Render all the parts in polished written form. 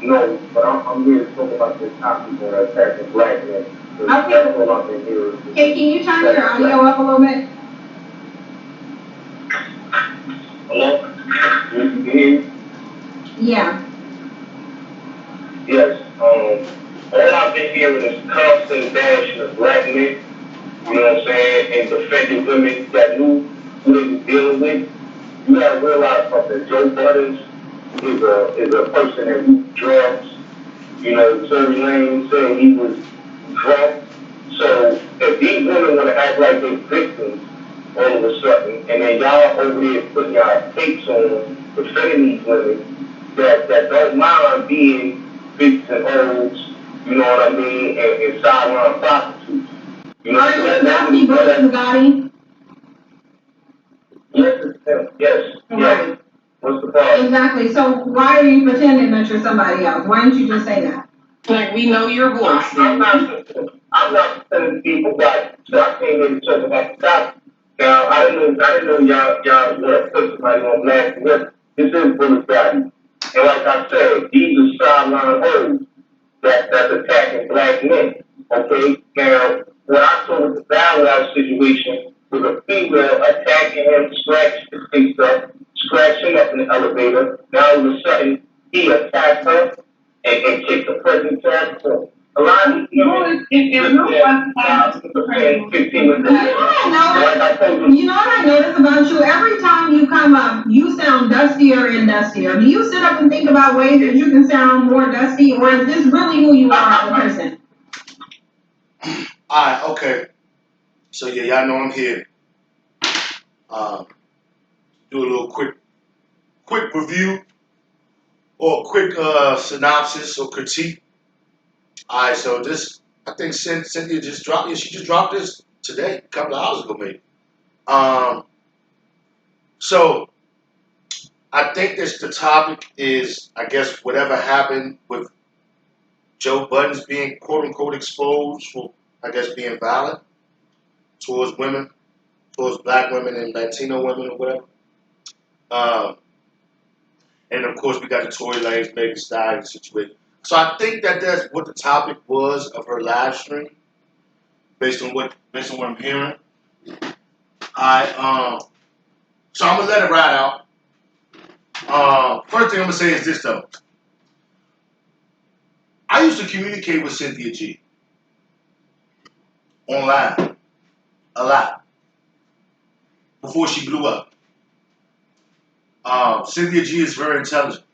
No, but I'm here to talk about this topic on attacking black men. Okay. That's all I've been here. Hey, can you turn your audio up a little bit? Hello? You can hear me? Yeah. Yes. All I've been hearing is constant bashing of black men, you know what I'm saying, and defending women that knew who they was dealing with. You gotta realize something. Joe Buttons is a person that used drugs. You know, Tory Lane said he was drunk. So if these women want to act like they're victims all of a sudden, and then y'all over there putting y'all takes on defending these women that don't mind being bitches and hoes, you know what I mean, and sideline prostitutes. You know, Are you a nasty Bugatti? Yes, it's him. Yes. Right. Yes. What's the problem? Exactly. So why are you pretending that you're somebody else? Why didn't you just say that? Like, we know your voice. I'm not telling people why. So I came here to talk about the topic. Now I didn't know y'all were put somebody on blast. This is Bullet Valley. And like I said, these are sideline hoes that's attacking black men. Okay? Now, what I saw with the Bow Wow situation was a female attacking him, scratching his face up, scratching up in the elevator. Now all of a sudden, he attacked her and kicked the president to her court. A lot of these women, You know what I notice about you? Every time you come up, you sound dustier and dustier. Do you sit up and think about ways that you can sound more dusty, or is this really who you are as a person? Alright, okay. So yeah, y'all know I'm here. Do a little quick review or quick synopsis or critique. Alright, so this, I think Cynthia just dropped, yeah, she just dropped this today, a couple of hours ago maybe. So I think the topic is, I guess, whatever happened with Joe Buttons being quote unquote exposed for, I guess, being violent towards women, towards black women and Latino women or whatever. And of course, we got the Tory Lanez, Megan Thee Stallion situation. So I think that's what the topic was of her live stream, based on what I'm hearing. So I'm gonna let it ride out. First thing I'm gonna say is this though. I used to communicate with Cynthia G online a lot before she blew up. Cynthia G is very intelligent.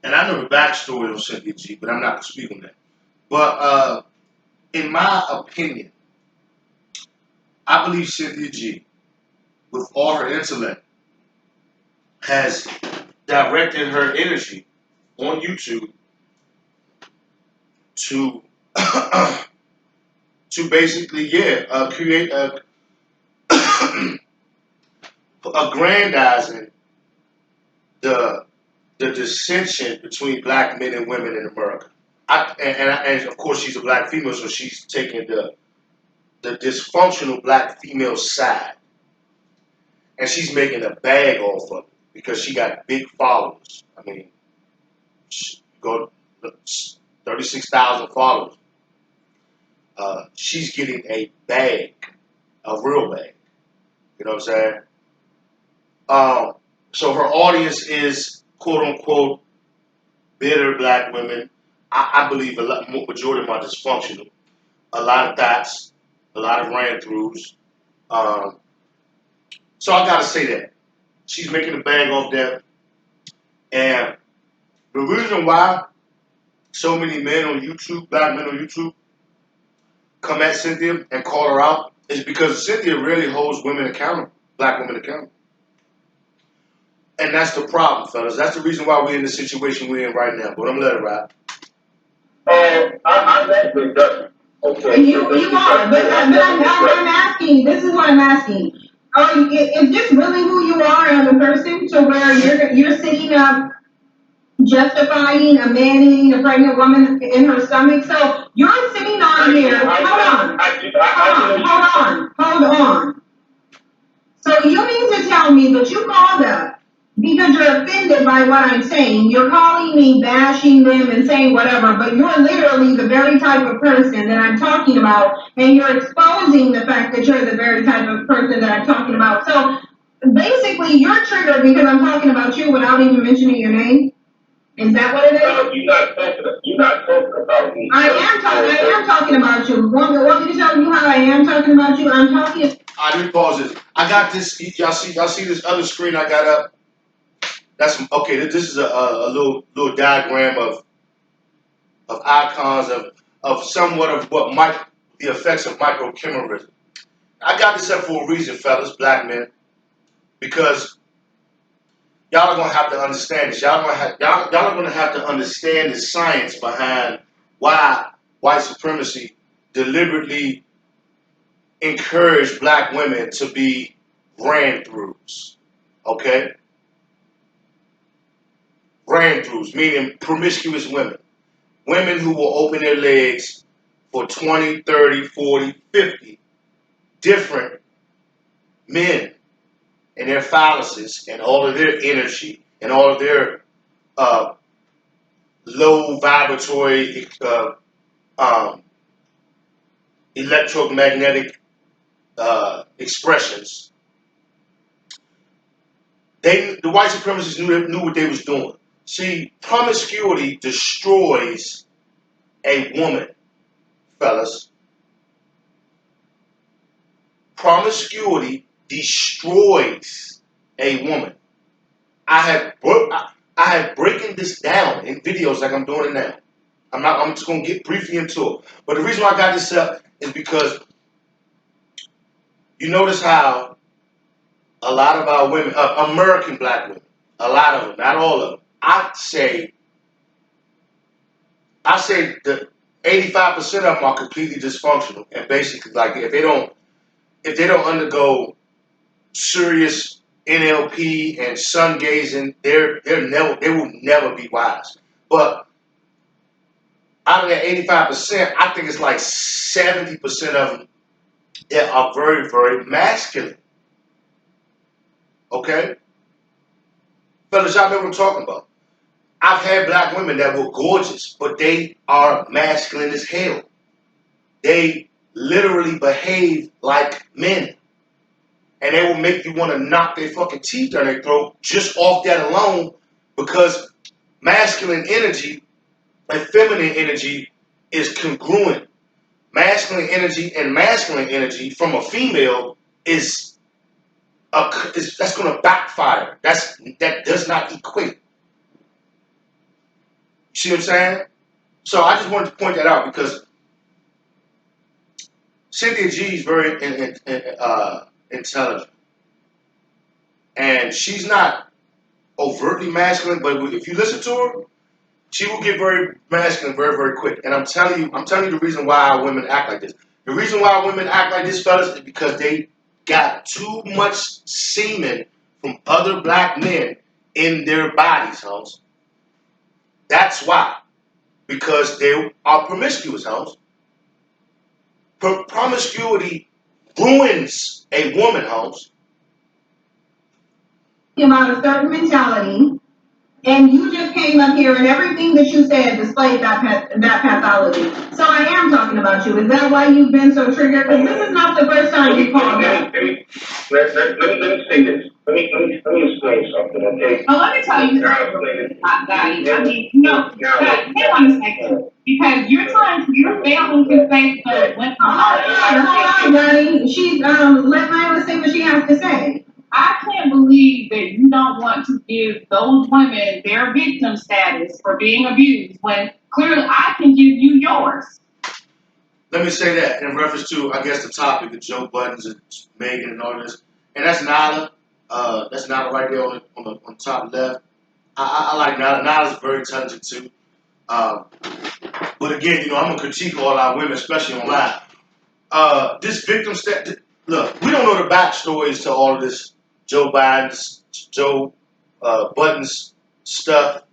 And I know the backstory of Cynthia G, but I'm not going to speak on that. But in my opinion, I believe Cynthia G, with all her intellect, has directed her energy on YouTube to to basically, create a aggrandizing the dissension between black men and women in America. And of course she's a black female, so she's taking the dysfunctional black female side, and she's making a bag off of it because she got big followers. I mean, she go 36,000 followers. She's getting a bag, a real bag. You know what I'm saying? So her audience is quote unquote bitter black women. I believe majority of them are dysfunctional. A lot of dots, a lot of ran throughs. So I gotta say that she's making a bag off that, and the reason why so many men on YouTube, black men on YouTube, come at Cynthia and call her out is because Cynthia really holds women accountable, black women accountable. And that's the problem, fellas. That's the reason why we're in the situation we're in right now. But I'm gonna let it ride. I'm that big duck. Okay. You are, but I'm asking. This is what I'm asking. Is this really who you are as a person? To where you're sitting up justifying a man eating a pregnant woman in her stomach? So you're sitting on here. Hold on. So you mean to tell me that you called up because you're offended by what I'm saying. You're calling me, bashing them, and saying whatever, but you're literally the very type of person that I'm talking about, and you're exposing the fact that you're the very type of person that I'm talking about. So basically, you're triggered because I'm talking about you without even mentioning your name. Is that what it is? No, you're not talking about me. I am talking about you. Want me to tell you how I am talking about you? I'm talking. I didn't pause this. I got this. Y'all see this other screen I got up? That's okay. This is a little diagram of icons of somewhat of what might the effects of microchimerism. I got this up for a reason, fellas, black men, because y'all are gonna have to understand this. Y'all are gonna have to understand the science behind why white supremacy deliberately encouraged black women to be ran throughs. Okay? Ran throughs, meaning promiscuous women. Women who will open their legs for 20, 30, 40, 50 different men and their phalluses and all of their energy and all of their low vibratory um, electromagnetic expressions. The white supremacists knew what they was doing. See, promiscuity destroys a woman, fellas. Promiscuity destroys a woman. I have breaking this down in videos like I'm doing it now. I'm just gonna get briefly into it. But the reason why I got this up is because you notice how a lot of our women, American black women, a lot of them, not all of them, I say that 85% of them are completely dysfunctional, and basically, like if they don't undergo serious NLP and sun gazing, they will never be wise. But out of that 85%, I think it's like 70% of them that are very, very masculine. Okay? Fellas, y'all know what I'm talking about. I've had black women that were gorgeous, but they are masculine as hell. They literally behave like men. And they will make you want to knock their fucking teeth down their throat just off that alone, because masculine energy and feminine energy is congruent. Masculine energy and masculine energy from a female is that's going to backfire. That does not equate. You see what I'm saying? So I just wanted to point that out because Cynthia G is very intelligent, and she's not overtly masculine, but if you listen to her, she will get very masculine very, very quick. And I'm telling you the reason why women act like this. The reason why women act like this, fellas, is because they got too much semen from other black men in their bodies, homes. That's why. Because they are promiscuous, homes. Promiscuity ruins a woman, homes. About a certain mentality, and you just came up here and everything that you said displayed that pathology. So I am talking about you. Is that why you've been so triggered? Because this is not the first time you called me. Let me say this. Let me explain something, okay? Well, let me tell you something, Daddy. I mean, no, hang on a second. Because you're failing to say the women are. Hold on, Daddy. She's let Nyla say what she has to say. I can't believe that you don't want to give those women their victim status for being abused when clearly I can give you yours. Let me say that in reference to, I guess, the topic of Joe Buttons and Megan and all this. And that's Nyla. That's Nyla right there on the top left. I like Nyla. Nyla's very intelligent too. But again, I'm going to critique all our women, especially online. This victim look, we don't know the backstories to all of this Joe Buttons stuff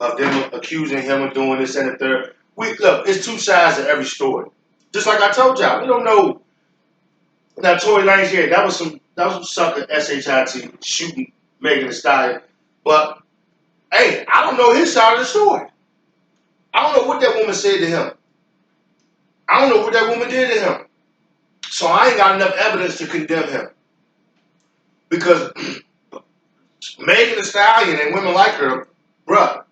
of them accusing him of doing this and the third. Look, it's two sides to every story. Just like I told y'all, we don't know. Now Tory Lanez here, that was some sucker SHIT shooting Megan Thee Stallion. But hey, I don't know his side of the story. I don't know what that woman said to him. I don't know what that woman did to him. So I ain't got enough evidence to condemn him. Because Megan Thee Stallion and women like her, bruh,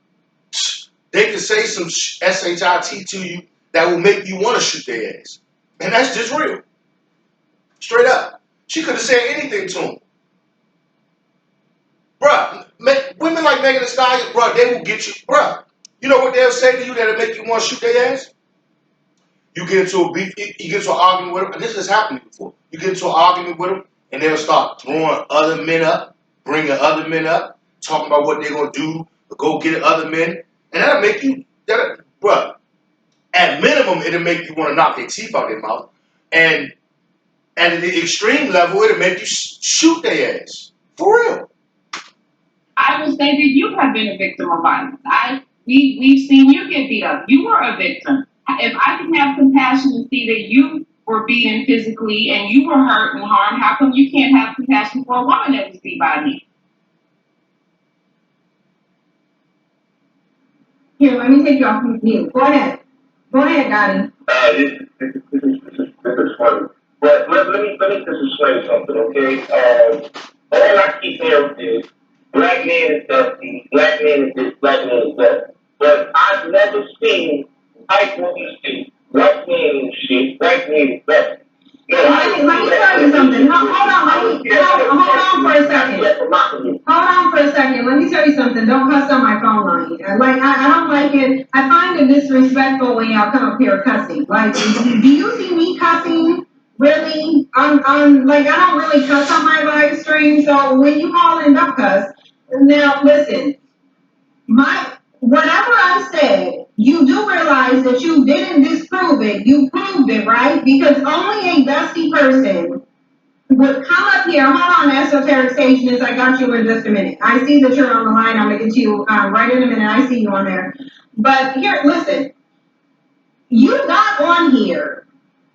they can say some shit to you that will make you want to shoot their ass. And that's just real. Straight up. She could have said anything to him. Bruh, women like Megan Thee Stallion, bruh, they will get you. Bruh, you know what they'll say to you that'll make you want to shoot their ass? You get into a beef, you get into an argument with them, and this has happened before. You get into an argument with them, and they'll start throwing other men up, bringing other men up, talking about what they're going to do, go get other men, and that'll make you, bruh, at minimum, it'll make you want to knock their teeth out their mouth, and at the extreme level, it'll make you shoot their ass. For real. I will say that you have been a victim of violence. We've seen you get beat up. You were a victim. If I can have compassion and see that you were being physically and you were hurt and harmed, how come you can't have compassion for a woman that was beat by me? Here, let me take you off mute. Go ahead. Go ahead, Gotti. This is funny. But let me just explain something, okay? All I keep hearing is black man is dusty, black man is this, black man is that. But I've never seen white woman say white man is shit, white man is that. No, Let me tell you something. Hold on for a second. Hold on for a second. Let me tell you something. Don't cuss on my phone line. I don't like it. I find it disrespectful when y'all come up here cussing. Like, do you see me cussing? Really? Like, I don't really cuss on my live stream, so when you call in, don't cuss. Now, listen. Whatever I said, you do realize that you didn't disprove it. You proved it, right? Because only a dusty person would come up here. Hold on, esoteric sageness. I got you in just a minute. I see that you're on the line. I'm gonna get to you right in a minute. I see you on there. But here, listen. You got on here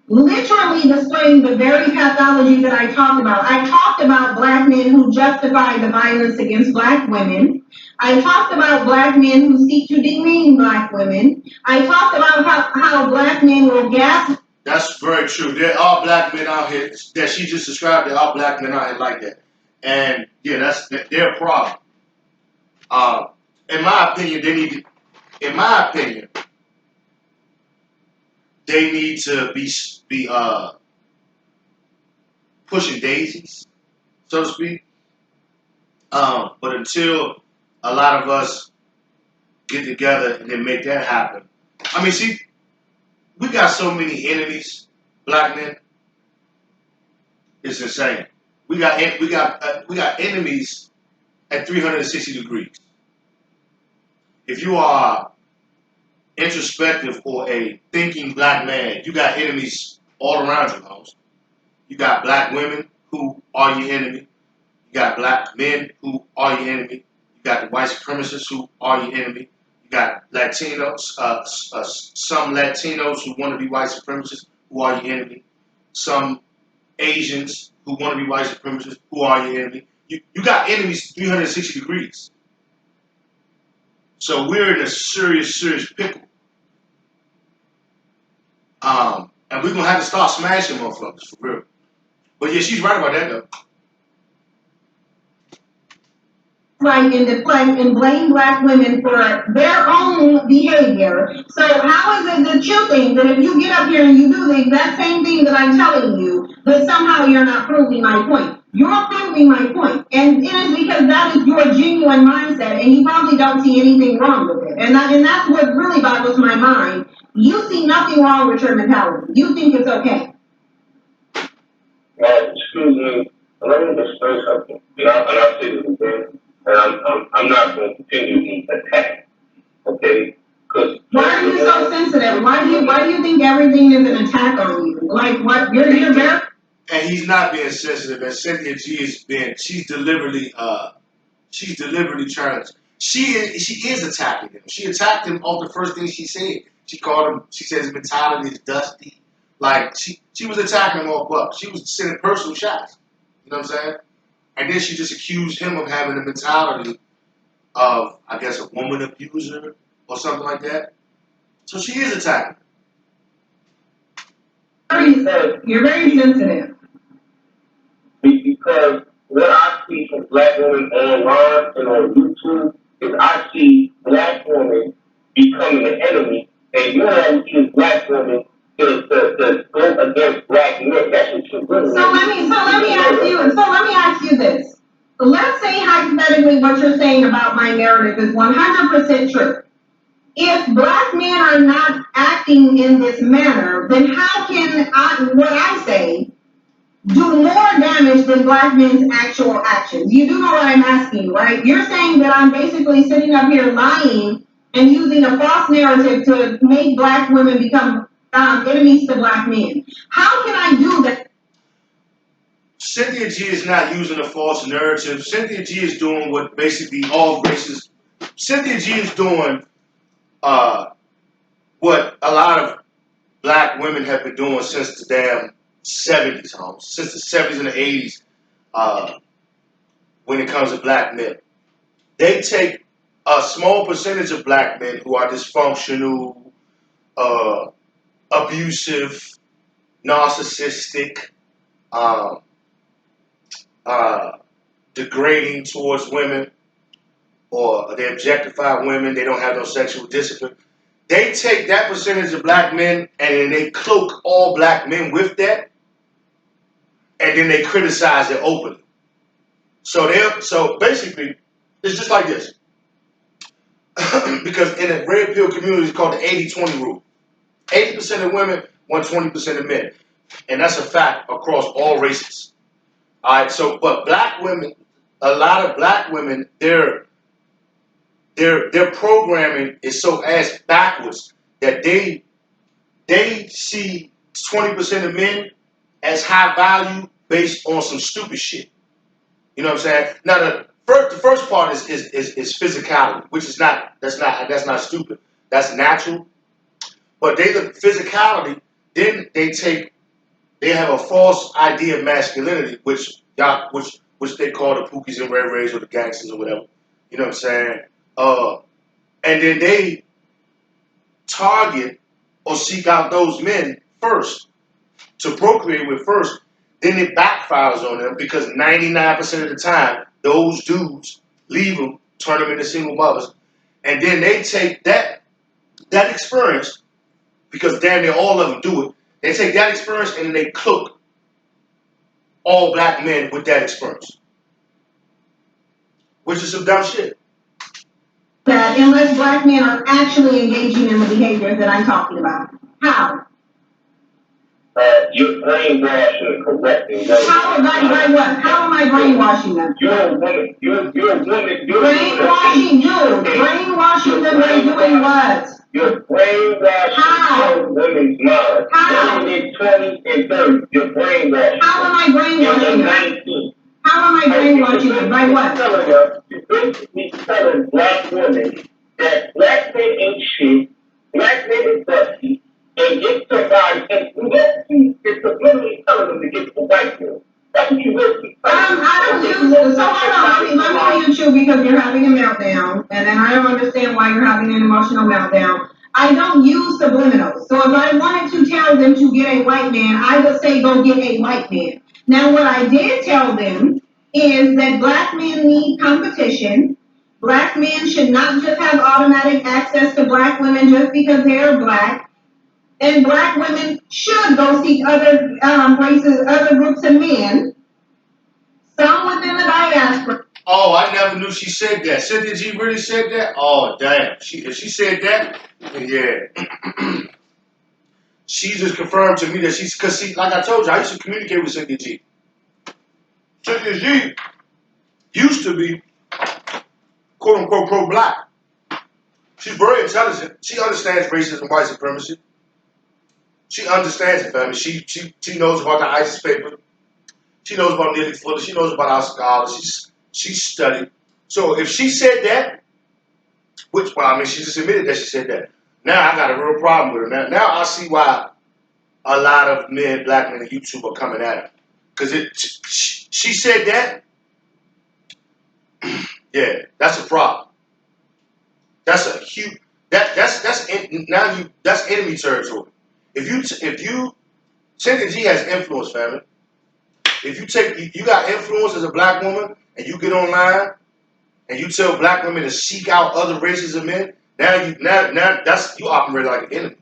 literally displaying the very pathology that I talked about. I talked about black men who justify the violence against black women. I talked about black men who seek to demean black women. I talked about how black men will gas. That's very true. There are black men out here that she just described. There are black men out here like that, and yeah, that's their problem. In my opinion, they need to be pushing daisies, so to speak. But until a lot of us get together and then make that happen, I mean, see, we got so many enemies, black men. It's insane. We got enemies at 360 degrees. If you are introspective or a thinking black man, you got enemies all around you, homes. You got black women who are your enemy. You got black men who are your enemy. You got the white supremacists who are your enemy. You got Latinos, some Latinos who want to be white supremacists who are your enemy. Some Asians who want to be white supremacists who are your enemy. You got enemies 360 degrees. So we're in a serious, serious pickle. And we're going to have to start smashing motherfuckers, for real. But yeah, she's right about that, though. Like and deflect and blame black women for their own behavior. So how is it that you think that if you get up here and you do the exact same thing that I'm telling you, that somehow you're not proving my point? You're proving my point. And it is because that is your genuine mindset and you probably don't see anything wrong with it. And that's what really boggles my mind. You see nothing wrong with your mentality. You think it's okay. Excuse me, let me explain something. And I'll say this again. And I'm not going to continue the attack, okay? Because why are you so sensitive? Why do you think everything is an attack on you? Like what? You're very. And he's not being sensitive. And Cynthia G is being. She's deliberately trying to. She is attacking him. She attacked him off the first thing she said. She called him. She said his mentality is dusty. Like she was attacking him off up. She was sending personal shots. You know what I'm saying? And then she just accused him of having a mentality of, I guess, a woman abuser or something like that. So she is attacking. You're very sensitive. Because what I see from black women online and on YouTube is I see black women becoming the enemy, and you don't use black women to go against black men. That's what you're doing. So let me ask you this. Let's say hypothetically what you're saying about my narrative is 100% true. If black men are not acting in this manner, then how can what I say do more damage than black men's actual actions? You do know what I'm asking, right? You're saying that I'm basically sitting up here lying and using a false narrative to make black women become enemies to black men. How can I do that? Cynthia G is not using a false narrative. Cynthia G is doing what basically all races. Cynthia G is doing what a lot of black women have been doing since the damn 70s, since the 70s and the 80s, when it comes to black men. They take a small percentage of black men who are dysfunctional, abusive, narcissistic, um, degrading towards women, or they objectify women, they don't have no sexual discipline. They take that percentage of black men and then they cloak all black men with that, and then they criticize it openly. So basically, it's just like this. Because in the red pill community, it's called the 80-20 rule. 80% of women want 20% of men. And that's a fact across all races. All right, so, but black women, a lot of black women, their programming is so ass backwards that they see 20% of men as high value based on some stupid shit. You know what I'm saying? Now the first part is physicality, which is that's not stupid. That's natural. But they look physicality, then they have a false idea of masculinity, which they call the Pookies and Red Rays or the gangsters or whatever. You know what I'm saying? And then they target or seek out those men first to procreate with first. Then it backfires on them because 99% of the time, those dudes leave them, turn them into single mothers, and then they take that experience, because damn near all of them do it. They take that experience and then they cloak all black men with that experience, which is some dumb shit. That unless black men are actually engaging in the behaviors that I'm talking about. How? You're brainwashing and correcting. How am I brainwashing them? You're a woman. You're a woman. Brainwashing them by doing what? You're brainwashing young women's mind. How? They're in their 20s and 30s. You're brainwashing. How am I brainwashing them? 19. How am I brainwashing them? By what? You're basically telling black women that black men ain't shit, black men is dusty, and get somebody, and it's subliminally telling them to get the white girl. That's what you really I don't use, so hold on, let me mute you because you're having a meltdown, and then I don't understand why you're having an emotional meltdown. I don't use subliminals. So if I wanted to tell them to get a white man, I would say go get a white man. Now what I did tell them is that black men need competition. Black men should not just have automatic access to black women just because they're black. And black women should go seek other races, other groups of men, some within the diaspora. Oh, I never knew she said that. Cynthia G really said that? Oh, damn. If she said that, yeah. She just confirmed to me that because like I told you, I used to communicate with Cynthia G. Cynthia G used to be, quote unquote, pro-black. She's very intelligent. She understands racism and white supremacy. She understands it, family. She knows about the ISIS paper. She knows about Neely Fuller. She knows about our scholars. She studied. So if she said that, she just admitted that she said that. Now I got a real problem with her. Now I see why a lot of men, black men on YouTube are coming at her. Because she said that, yeah, that's a problem. That's a huge. That's enemy territory. If you Cynthia G has influence, family. If you got influence as a black woman and you get online and you tell black women to seek out other races of men, now that's you operate like an enemy.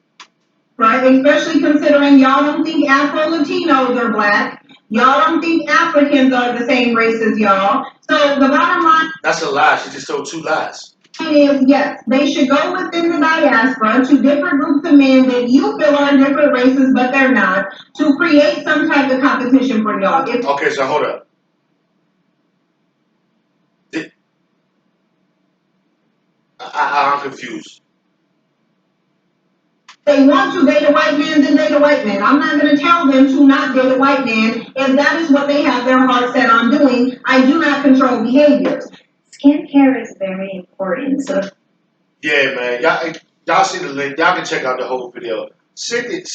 Right, especially considering y'all don't think Afro-Latinos are black. Y'all don't think Africans are the same race as y'all. So the bottom line. That's a lie. She just told 2 lies. Is yes, they should go within the diaspora to different groups of men that you feel are different races, but they're not, to create some type of competition for y'all. Okay, so hold up. I'm confused. They want to date a white man, then date a white man. I'm not going to tell them to not date a white man if that is what they have their heart set on doing. I do not control behaviors. Skincare is very important. So yeah, man, y'all see the link. Y'all can check out the whole video. Cynthia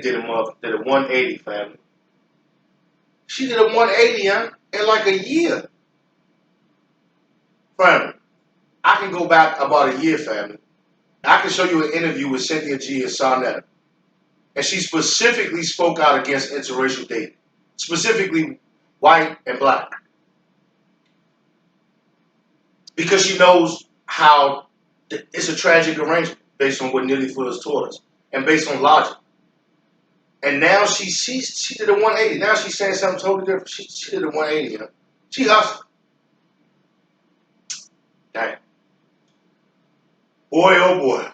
did a 180, family. She did a 180, in like a year. Family, I can go back about a year, family. I can show you an interview with Cynthia G and Sarnetta. And she specifically spoke out against interracial dating. Specifically white and black. Because she knows how it's a tragic arrangement based on what Neely Fuller's taught us. And based on logic. And now she did a 180. Now she's saying something totally different. She did a 180, She hustled. Dang. Boy, oh boy.